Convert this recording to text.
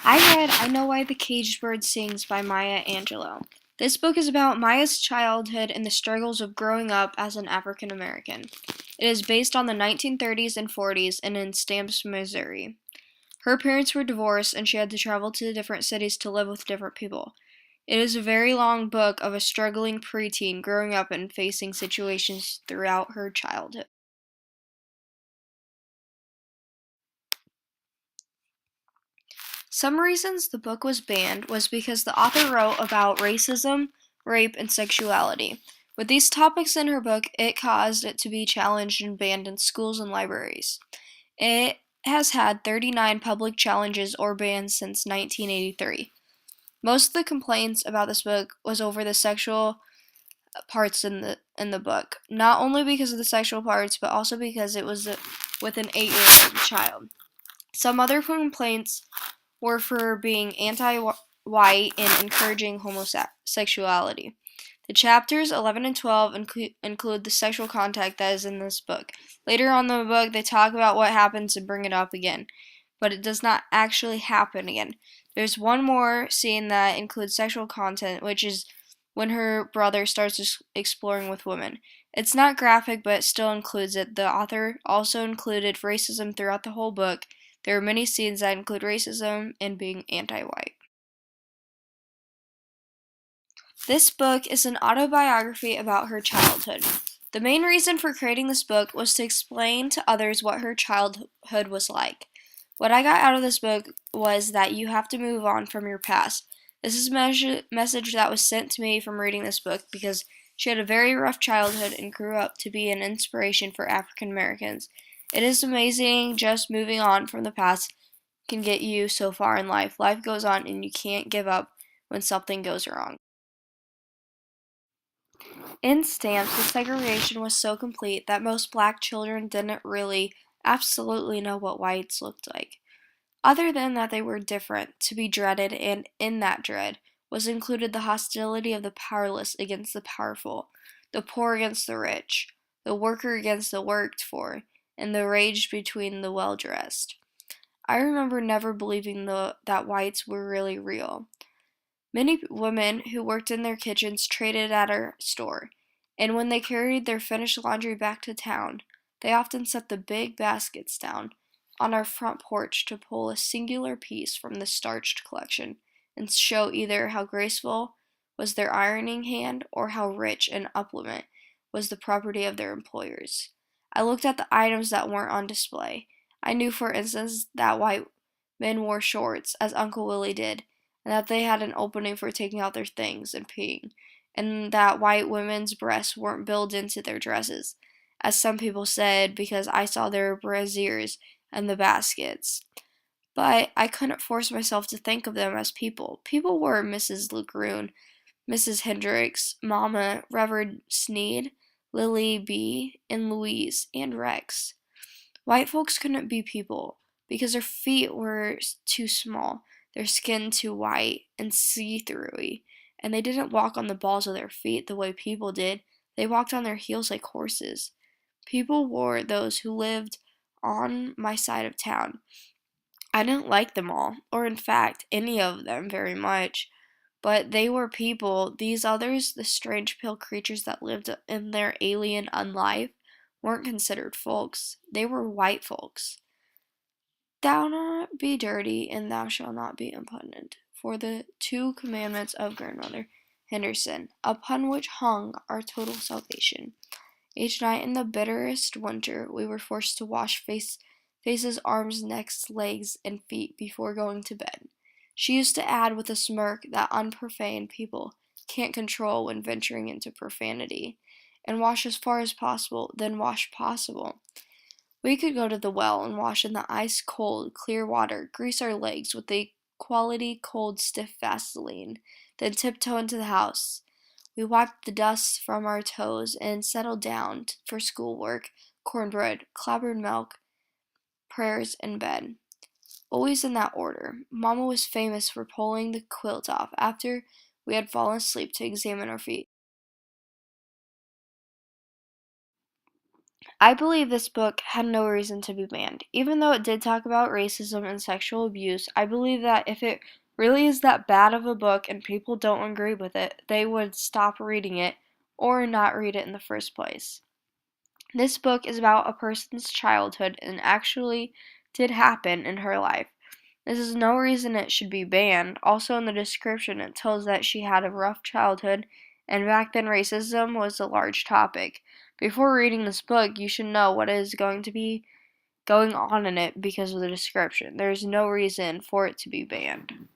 I read I Know Why the Caged Bird Sings by Maya Angelou. This book is about Maya's childhood and the struggles of growing up as an African American. It is based on the 1930s and 40s and in Stamps, Missouri. Her parents were divorced and she had to travel to different cities to live with different people. It is a very long book of a struggling preteen growing up and facing situations throughout her childhood. Some reasons the book was banned was because the author wrote about racism, rape, and sexuality. With these topics in her book, it caused it to be challenged and banned in schools and libraries. It has had 39 public challenges or bans since 1983. Most of the complaints about this book was over the sexual parts in the book, not only because of the sexual parts, but also because it was with an 8-year-old child. Some other complaints were for being anti-white and encouraging homosexuality. The chapters 11 and 12 include the sexual contact that is in this book. Later on in the book, they talk about what happens and bring it up again, but it does not actually happen again. There's one more scene that includes sexual content, which is when her brother starts exploring with women. It's not graphic, but it still includes it. The author also included racism throughout the whole book. There are many scenes that include racism and being anti-white. This book is an autobiography about her childhood. The main reason for creating this book was to explain to others what her childhood was like. What I got out of this book was that you have to move on from your past. This is a message that was sent to me from reading this book because she had a very rough childhood and grew up to be an inspiration for African Americans. It is amazing just moving on from the past can get you so far in life. Life goes on and you can't give up when something goes wrong. In Stamps, the segregation was so complete that most black children didn't really absolutely know what whites looked like. Other than that they were different, to be dreaded, and in that dread was included the hostility of the powerless against the powerful, the poor against the rich, the worker against the worked for, and the rage between the well-dressed. I remember never believing that whites were really real. Many women who worked in their kitchens traded at our store, and when they carried their finished laundry back to town, they often set the big baskets down on our front porch to pull a singular piece from the starched collection and show either how graceful was their ironing hand or how rich an implement was the property of their employers. I looked at the items that weren't on display. I knew, for instance, that white men wore shorts, as Uncle Willie did, and that they had an opening for taking out their things and peeing, and that white women's breasts weren't built into their dresses, as some people said, because I saw their brassieres and the baskets. But I couldn't force myself to think of them as people. People were Mrs. Legrune, Mrs. Hendricks, Mama, Reverend Sneed, Lily B., and Louise, and Rex. White folks couldn't be people because their feet were too small, their skin too white and see-throughy, and they didn't walk on the balls of their feet the way people did. They walked on their heels like horses. People were those who lived on my side of town. I didn't like them all, or in fact, any of them very much. But they were people. These others, the strange pale creatures that lived in their alien unlife, weren't considered folks. They were white folks. Thou not be dirty, and thou shalt not be impertinent, for the 2 commandments of Grandmother Henderson, upon which hung our total salvation. Each night in the bitterest winter, we were forced to wash faces, arms, necks, legs, and feet before going to bed. She used to add with a smirk that unprofane people can't control when venturing into profanity, and wash as far as possible, then wash possible. We could go to the well and wash in the ice-cold, clear water, grease our legs with a quality cold, stiff Vaseline, then tiptoe into the house. We wiped the dust from our toes and settled down for schoolwork, cornbread, clabbered milk, prayers, and bed. Always in that order. Mama was famous for pulling the quilt off after we had fallen asleep to examine our feet. I believe this book had no reason to be banned. Even though it did talk about racism and sexual abuse, I believe that if it really is that bad of a book and people don't agree with it, they would stop reading it or not read it in the first place. This book is about a person's childhood and actually did happen in her life. This is no reason it should be banned. Also, in the description, it tells that she had a rough childhood, and back then, racism was a large topic. Before reading this book, you should know what is going to be going on in it because of the description. There is no reason for it to be banned.